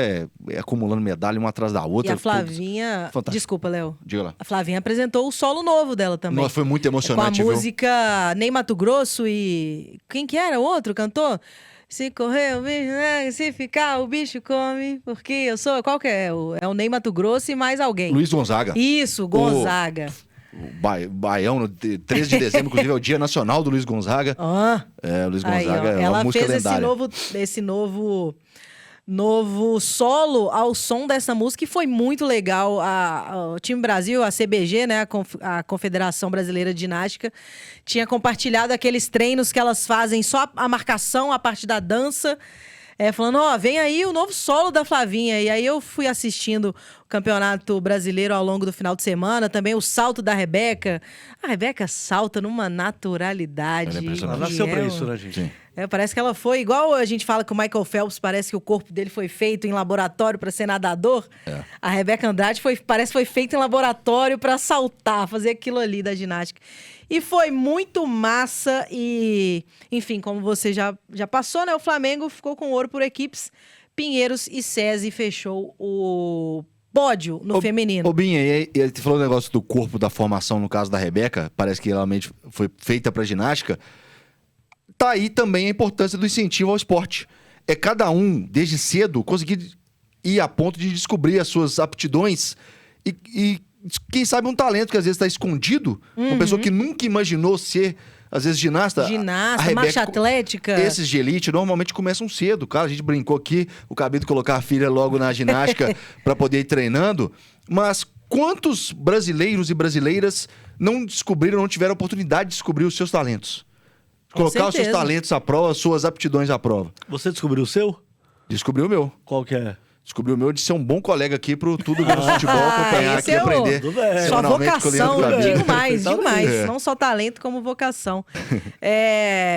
acumulando medalha uma atrás da E outra. a Flavinha, Fantástico. desculpa, Léo. Diga lá. A Flavinha apresentou o solo novo dela também. Nossa, foi muito Com a emocionante, viu? música Ney Matogrosso e... Quem que era o outro cantor? Se correr o bicho, né? Se ficar o bicho come, porque eu sou... Qual que é? É o Ney Matogrosso e mais alguém. Luiz Gonzaga. Isso, Gonzaga. O Baião, no 13 de dezembro, inclusive, é o Dia Nacional do Luiz Gonzaga. Ah, É, o Luiz aí, Gonzaga ó, é uma ela música fez lendária. esse novo solo ao som dessa música e foi muito legal. O time Brasil, a CBG, né, a Confederação Brasileira de Ginástica, tinha compartilhado aqueles treinos que elas fazem só a marcação, a parte da dança, falando, ó, vem aí o novo solo da Flavinha. E aí eu fui assistindo o Campeonato Brasileiro ao longo do final de semana, também o salto da Rebeca. A Rebeca salta numa naturalidade. Ela é impressionante. Ela nasceu que pra é isso, né, gente? Sim. parece que ela foi igual a gente fala que o Michael Phelps parece que o corpo dele foi feito em laboratório para ser nadador. A Rebeca Andrade parece que foi feita em laboratório para saltar, fazer aquilo ali da ginástica. E foi muito massa e, enfim, como você já passou, né? O Flamengo ficou com ouro por equipes. Pinheiros e SESI fechou o pódio no feminino. Ô, Binha, e aí, você falou o negócio do corpo da formação, no caso da Rebeca, parece que realmente foi feita pra ginástica. Tá aí também a importância do incentivo ao esporte. É cada um, desde cedo, conseguir ir a ponto de descobrir as suas aptidões e quem sabe um talento que às vezes está escondido. Uma pessoa que nunca imaginou ser, às vezes, ginasta. Ginasta, A Rebeca, marcha atlética. Esses de elite normalmente começam cedo. Cara, a gente brincou aqui, o Cabito colocar a filha logo na ginástica para poder ir treinando. Mas quantos brasileiros e brasileiras não descobriram, não tiveram a oportunidade de descobrir os seus talentos? Colocar os seus certeza. talentos à prova, as suas aptidões à prova. Você descobriu o seu? Descobriu o meu. Qual que é? Descobriu o meu de ser um bom colega aqui pro Tudo Menos Futebol, acompanhar esse aqui e é o- aprender. Tudo bem. Sua semanalmente com o Leandro vocação, Cabito. digo mais. É. Não só talento, como vocação.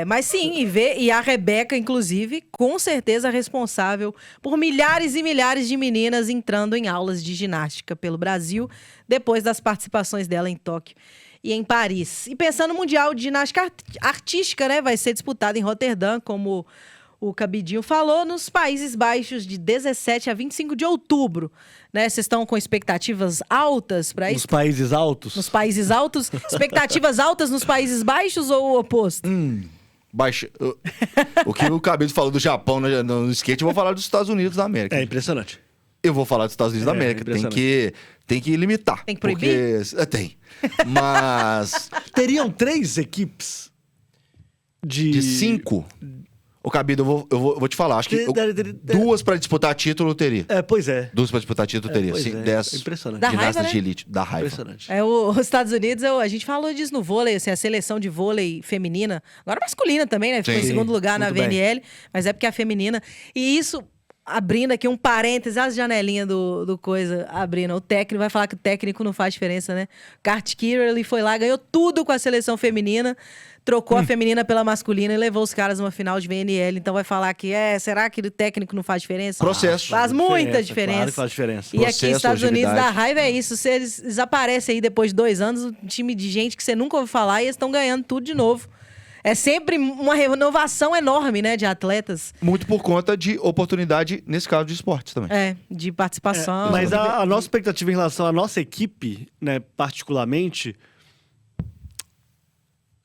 Mas sim, e a Rebeca, inclusive, com certeza responsável por milhares e milhares de meninas entrando em aulas de ginástica pelo Brasil, depois das participações dela em Tóquio e em Paris. E pensando no Mundial de Ginástica Artística, né? Vai ser disputado em Roterdã, como o Cabidinho falou, nos Países Baixos de 17 a 25 de outubro. Né? Vocês estão com expectativas altas para Nos isso? países altos? Nos Países Altos? Expectativas altas nos Países Baixos ou o oposto? Baixa. O que o Cabito falou do Japão no skate, eu vou falar dos Estados Unidos da América. É impressionante. Eu vou falar dos Estados Unidos da É, América. impressionante. Tem que limitar. Tem que proibir? Porque... Tem. Mas Teriam 3 equipes de 5... Ô, Cabito, eu vou te falar. Acho que duas pra disputar título eu teria. Pois é. Duas pra disputar título eu teria. Pois Sim, é. 10 Impressionante. Dá ginastas raiva, né? de elite. Dá raiva. Impressionante. Os Estados Unidos, a gente falou disso no vôlei, assim, a seleção de vôlei feminina, agora masculina também, né? Ficou Sim. em segundo lugar na Muito bem. VNL, mas é porque é feminina. E isso, abrindo aqui um parênteses, as janelinhas do coisa abrindo. O técnico vai falar que o técnico não faz diferença, né? Kurt Keeler, ele foi lá, ganhou tudo com a seleção feminina, trocou a feminina pela masculina e levou os caras numa final de VNL. Então vai falar que, será que o técnico não faz diferença? Processo. Faz muita Claro diferença. que faz diferença. E aqui Processo, nos Estados Unidos, longevidade. da raiva é isso. Se eles desaparecem aí depois de 2 anos, um time de gente que você nunca ouviu falar e eles estão ganhando tudo de novo. É sempre uma renovação enorme, né, de atletas. Muito por conta de oportunidade, nesse caso, de esportes também. De participação. Mas a nossa expectativa em relação à nossa equipe, né, particularmente,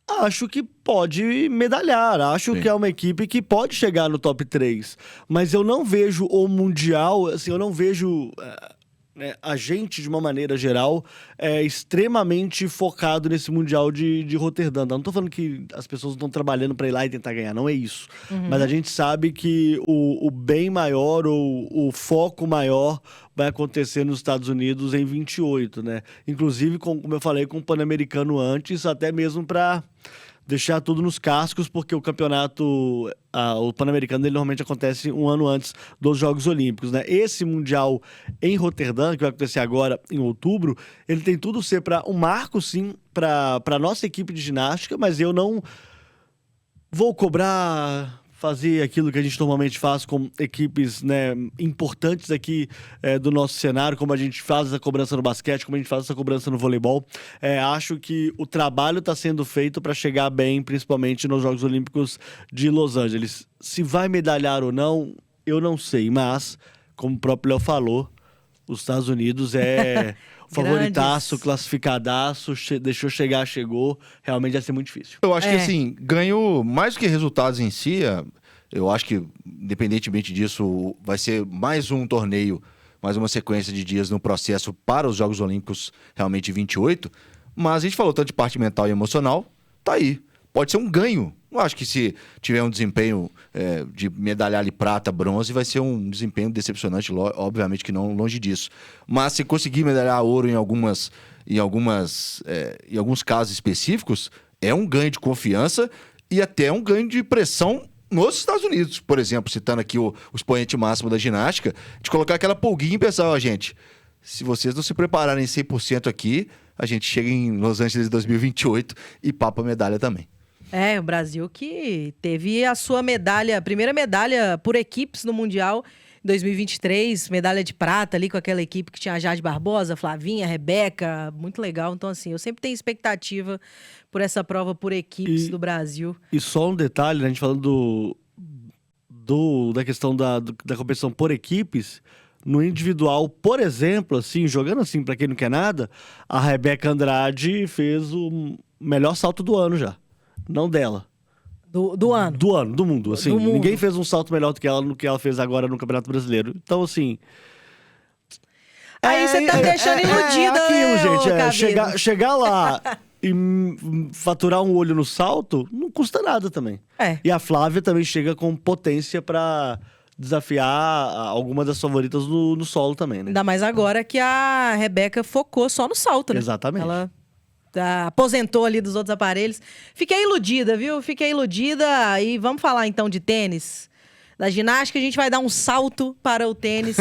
Acho que pode medalhar. Acho Sim. que é uma equipe que pode chegar no top 3. Mas eu não vejo o Mundial, assim, eu não vejo a gente, de uma maneira geral, extremamente focado nesse Mundial de Roterdã. Não tô falando que as pessoas não estão trabalhando para ir lá e tentar ganhar, não é isso. Mas a gente sabe que o bem maior, ou o foco maior, vai acontecer nos Estados Unidos em 28, né? Inclusive, como eu falei, com o Pan-Americano antes, até mesmo para deixar tudo nos cascos, porque o campeonato, o Pan-Americano, ele normalmente acontece um ano antes dos Jogos Olímpicos, né? Esse Mundial em Roterdã, que vai acontecer agora em outubro, ele tem tudo ser para um marco, sim, para a nossa equipe de ginástica, mas eu não vou fazer aquilo que a gente normalmente faz com equipes, né, importantes aqui do nosso cenário, como a gente faz essa cobrança no basquete, como a gente faz essa cobrança no voleibol. Acho que o trabalho está sendo feito para chegar bem, principalmente nos Jogos Olímpicos de Los Angeles. Se vai medalhar ou não, eu não sei, mas, como o próprio Léo falou, os Estados Unidos favoritaço, classificadaço, deixou chegar, chegou. Realmente vai ser muito difícil. Eu acho que, assim, ganho mais do que resultados em si. Eu acho que, independentemente disso, vai ser mais um torneio, mais uma sequência de dias no processo para os Jogos Olímpicos, realmente 28. Mas a gente falou tanto de parte mental e emocional, tá aí. Pode ser um ganho. Não acho que se tiver um desempenho de medalhar ali prata, bronze, vai ser um desempenho decepcionante, obviamente que não, longe disso. Mas se conseguir medalhar ouro em alguns casos específicos, é um ganho de confiança e até um ganho de pressão nos Estados Unidos. Por exemplo, citando aqui o expoente máximo da ginástica, de colocar aquela pulguinha e pensar, gente, se vocês não se prepararem 100% aqui, a gente chega em Los Angeles 2028 e papa medalha também. O Brasil que teve a sua primeira medalha por equipes no Mundial em 2023, medalha de prata ali com aquela equipe que tinha a Jade Barbosa, Flavinha, Rebeca, muito legal. Então, assim, eu sempre tenho expectativa por essa prova por equipes do Brasil. E só um detalhe, né, a gente falando da questão da competição por equipes, no individual, por exemplo, assim, jogando assim, pra quem não quer nada, a Rebeca Andrade fez o melhor salto do ano já. Não dela. Do ano. Do ano, do mundo, assim. Do mundo. Ninguém fez um salto melhor do que ela no que ela fez agora no Campeonato Brasileiro. Então, assim... Aí você tá deixando iludida, aquilo, né, gente. Chegar lá e faturar um olho no salto, não custa nada também. E a Flávia também chega com potência pra desafiar alguma das favoritas no solo também, né? Ainda mais agora que a Rebeca focou só no salto, né? Exatamente. Ela aposentou ali dos outros aparelhos. Fiquei iludida, viu? Fiquei iludida. E vamos falar então de tênis. Da ginástica, a gente vai dar um salto para o tênis.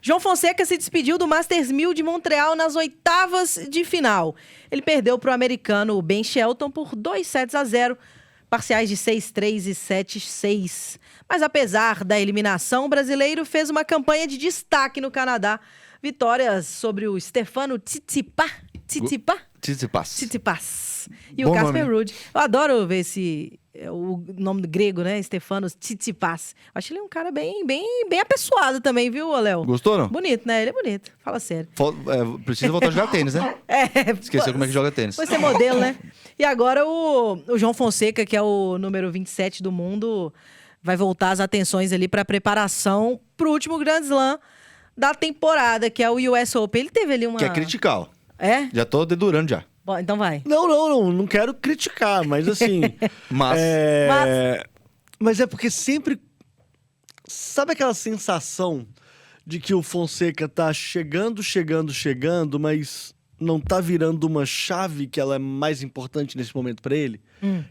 João Fonseca se despediu do Masters 1000 de Montreal nas oitavas de final. Ele perdeu para o americano Ben Shelton por 2-0, parciais de 6-3 e 7-6. Mas apesar da eliminação, o brasileiro fez uma campanha de destaque no Canadá. Vitórias sobre o Stefano Tsitsipas. E o Casper Ruud. Eu adoro ver o nome grego, né? Stefanos Tsitsipas. Acho ele um cara bem apessoado também, viu, Léo? Gostou, não? Bonito, né? Ele é bonito. Fala sério. Precisa voltar a jogar tênis, né? Esqueceu como é que joga tênis. Foi ser modelo, né? E agora o João Fonseca, que é o número 27 do mundo, vai voltar as atenções ali para a preparação pro último Grand Slam da temporada, que é o US Open. Ele teve ali uma... Que é critical. É? Já tô dedurando já. Bom, então vai. Não quero criticar, mas assim... Mas é porque sempre... Sabe aquela sensação de que o Fonseca tá chegando, mas não tá virando uma chave que ela é mais importante nesse momento pra ele?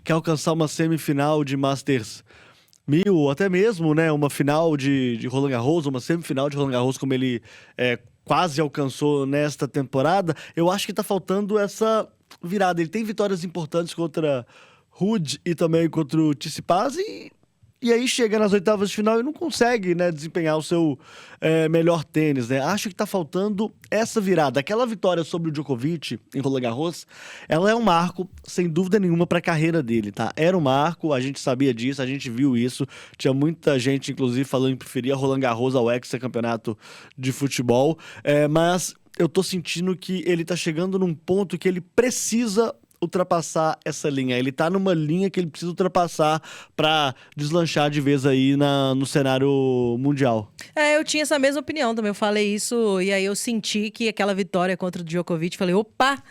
Que é alcançar uma semifinal de Masters 1000, ou até mesmo, né, uma final de Roland Garros, uma semifinal de Roland Garros, como ele quase alcançou nesta temporada. Eu acho que tá faltando essa virada. Ele tem vitórias importantes contra Ruud e também contra o Tsitsipas, e aí chega nas oitavas de final e não consegue, né, desempenhar o seu melhor tênis, né? Acho que tá faltando essa virada. Aquela vitória sobre o Djokovic em Roland Garros, ela é um marco, sem dúvida nenhuma, para a carreira dele, tá? Era um marco, a gente sabia disso, a gente viu isso. Tinha muita gente, inclusive, falando que preferia Roland Garros ao hexacampeonato de futebol. Mas eu tô sentindo que ele tá chegando num ponto que ele precisa ultrapassar essa linha. Ele tá numa linha que ele precisa ultrapassar pra deslanchar de vez aí no cenário mundial. Eu tinha essa mesma opinião também. Eu falei isso e aí eu senti que aquela vitória contra o Djokovic, falei, opa!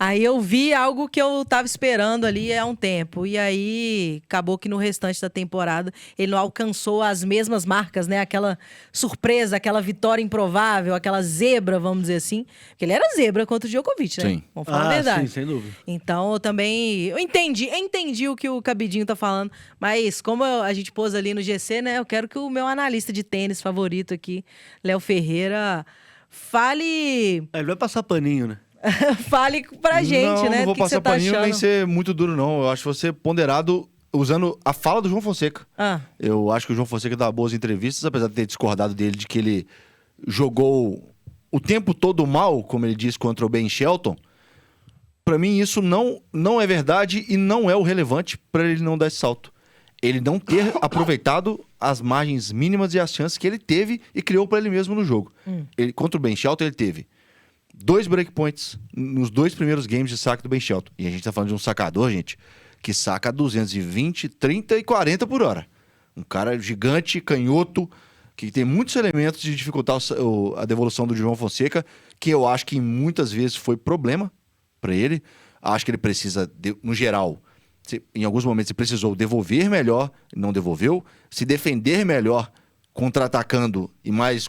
Aí eu vi algo que eu tava esperando ali há um tempo. E aí, acabou que no restante da temporada, ele não alcançou as mesmas marcas, né? Aquela surpresa, aquela vitória improvável, aquela zebra, vamos dizer assim. Porque ele era zebra contra o Djokovic, né? Sim. Vamos falar a verdade. Sim, sem dúvida. Então, eu também... Eu entendi o que o Cabidinho tá falando. Mas, como a gente pôs ali no GC, né? Eu quero que o meu analista de tênis favorito aqui, Léo Ferreira, fale... Ele vai passar paninho, né? Fale pra gente, né? Não vou do que passar você tá paninho achando. nem ser muito duro, não. Eu acho você ponderado usando a fala do João Fonseca. Eu acho que o João Fonseca dá boas entrevistas, apesar de ter discordado dele de que ele jogou o tempo todo mal, como ele disse, contra o Ben Shelton. Pra mim, isso não é verdade e não é o relevante pra ele não dar esse salto. Ele não ter aproveitado as margens mínimas e as chances que ele teve e criou pra ele mesmo no jogo. Ele, contra o Ben Shelton, ele teve 2 breakpoints nos 2 primeiros games de saque do Ben Shelton. E a gente tá falando de um sacador, gente, que saca 220, 30 e 40 por hora. Um cara gigante, canhoto, que tem muitos elementos de dificultar a devolução do João Fonseca, que eu acho que muitas vezes foi problema para ele. Acho que ele precisa, no geral, em alguns momentos ele precisou devolver melhor, não devolveu. Se defender melhor, contra-atacando e menos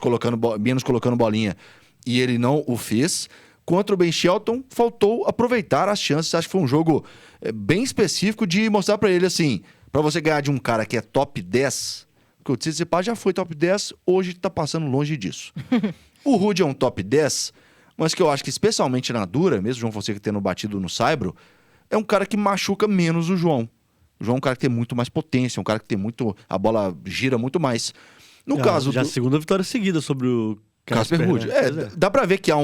colocando bolinha, e ele não o fez. Contra o Ben Shelton, faltou aproveitar as chances. Acho que foi um jogo bem específico de mostrar pra ele, assim, pra você ganhar de um cara que é top 10, porque o Tsitsipas já foi top 10, hoje tá passando longe disso. O Ruud é um top 10, mas que eu acho que especialmente na dura, mesmo o João Fonseca tendo batido no saibro, é um cara que machuca menos o João. O João é um cara que tem muito mais potência, um cara que tem muito... a bola gira muito mais. No caso já do... a segunda vitória seguida sobre o Casper Ruud. né? Pois é. Dá pra ver que há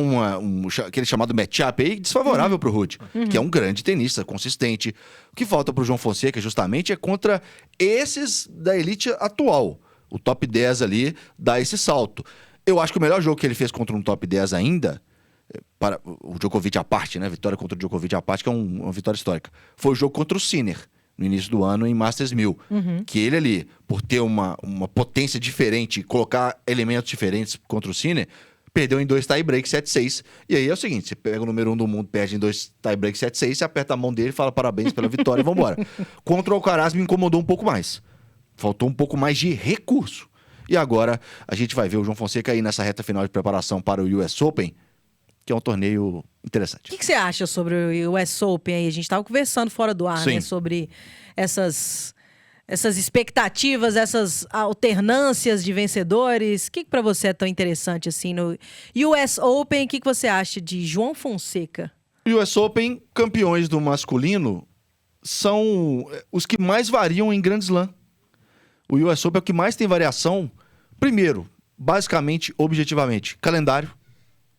aquele chamado matchup aí desfavorável pro Ruud, que é um grande tenista, consistente. O que falta pro João Fonseca, justamente, é contra esses da elite atual. O top 10 ali dá esse salto. Eu acho que o melhor jogo que ele fez contra um top 10 ainda, para o Djokovic à parte, né? Vitória contra o Djokovic à parte, que é uma vitória histórica, foi o jogo contra o Sinner, no início do ano, em Masters 1000. Que ele ali, por ter uma potência diferente, colocar elementos diferentes contra o Sinner, perdeu em 2 tie-break 7-6. E aí é o seguinte, você pega o número 1 do mundo, perde em 2 tie-break 7-6, você aperta a mão dele, fala parabéns pela vitória e vambora. Contra o Alcaraz me incomodou um pouco mais. Faltou um pouco mais de recurso. E agora a gente vai ver o João Fonseca aí nessa reta final de preparação para o US Open, que é um torneio interessante. O que você acha sobre o US Open aí? A gente estava conversando fora do ar, Sim. né? Sobre essas expectativas, essas alternâncias de vencedores. O que para você é tão interessante assim no US Open? O que você acha de João Fonseca? US Open, campeões do masculino, são os que mais variam em Grand Slam. O US Open é o que mais tem variação. Primeiro, basicamente, objetivamente, calendário.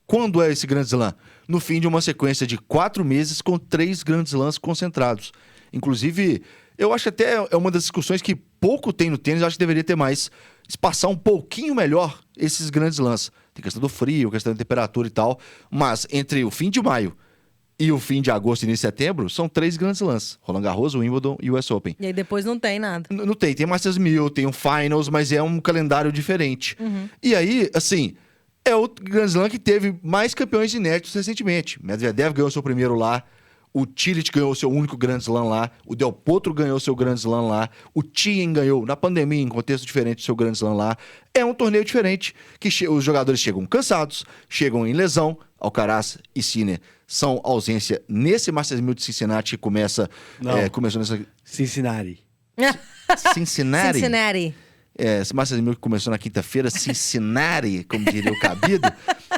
Quando é esse Grand Slam? No fim de uma sequência de 4 meses com 3 Grand Slams concentrados. Inclusive, eu acho até é uma das discussões que pouco tem no tênis, eu acho que deveria ter mais. Espaçar um pouquinho melhor esses Grand Slams. Tem questão do frio, questão da temperatura e tal. Mas entre o fim de maio e o fim de agosto e início de setembro, são 3 Grand Slams. Roland Garros, Wimbledon e US Open. E aí depois não tem nada. Não tem. Tem Masters 1000, tem o Finals, mas é um calendário diferente. E aí, assim... é o Grand Slam que teve mais campeões inéditos recentemente. Medvedev ganhou seu primeiro lá, o Cilic ganhou seu único Grand Slam lá, o Del Potro ganhou seu Grand Slam lá, o Thiem ganhou, na pandemia, em contexto diferente, seu Grand Slam lá. É um torneio diferente, que os jogadores chegam cansados, chegam em lesão. Alcaraz e Sinner são ausência nesse Masters 1000 de Cincinnati, que começou nessa... Cincinnati. Cincinnati. Esse Masters 1000 que começou na quinta-feira, Cincinnati, como diria o Cabido.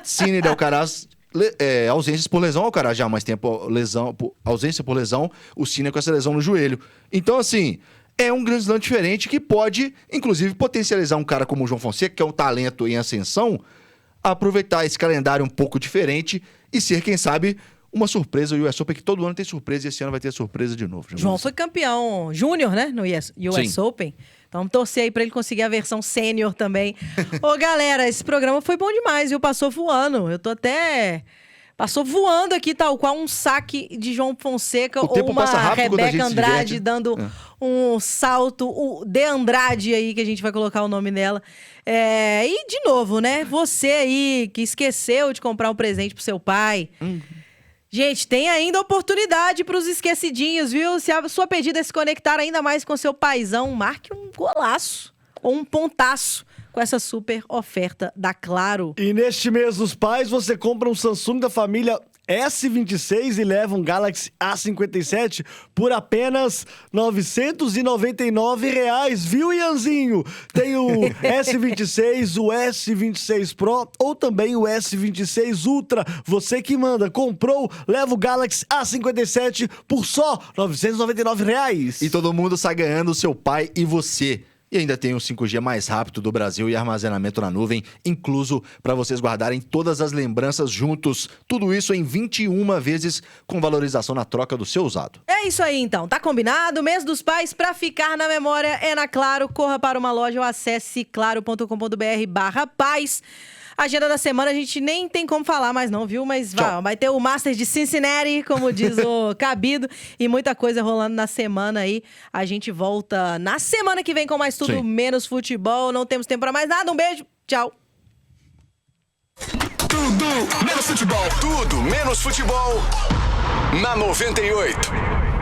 Sinner e Alcaraz, ausências por lesão. Alcaraz já há mais tempo, ausência por lesão. O Sinner com essa lesão no joelho. Então, assim, é um Grand Slam diferente que pode, inclusive, potencializar um cara como o João Fonseca, que é um talento em ascensão, a aproveitar esse calendário um pouco diferente e ser, quem sabe, uma surpresa. O US Open, que todo ano tem surpresa, e esse ano vai ter surpresa de novo. João foi campeão júnior, né? No US Open. Então, vamos torcer aí pra ele conseguir a versão sênior também. Ô, galera, esse programa foi bom demais, viu? Passou voando. Eu tô até Passou voando aqui, tal qual um saque de João Fonseca O ou tempo uma passa rápido quando a Rebeca gente se Andrade diverte. dando um salto, o De Andrade aí, que a gente vai colocar o nome dela. E, de novo, né? Você aí que esqueceu de comprar um presente pro seu pai. Gente, tem ainda oportunidade pros esquecidinhos, viu? Se a sua pedida é se conectar ainda mais com seu paizão, marque um golaço ou um pontaço com essa super oferta da Claro. E neste mês dos pais, você compra um Samsung da família S26 e leva um Galaxy A57 por apenas R$ 999, viu, Ianzinho? Tem o S26, o S26 Pro ou também o S26 Ultra. Você que manda, comprou, leva o Galaxy A57 por só R$ 999. E todo mundo sai ganhando, seu pai e você. E ainda tem o 5G mais rápido do Brasil e armazenamento na nuvem, incluso para vocês guardarem todas as lembranças juntos. Tudo isso em 21 vezes com valorização na troca do seu usado. É isso aí, então. Tá combinado? Mês dos pais, pra ficar na memória, é na Claro. Corra para uma loja ou acesse claro.com.br/paz. Agenda da semana a gente nem tem como falar mais não, viu? Mas vai ter o Masters de Cincinnati, como diz o Cabido, e muita coisa rolando na semana aí. A gente volta na semana que vem com mais tudo, Sim. menos futebol. Não temos tempo pra mais nada. Um beijo, tchau. Tudo menos futebol. Tudo menos futebol. Na 98.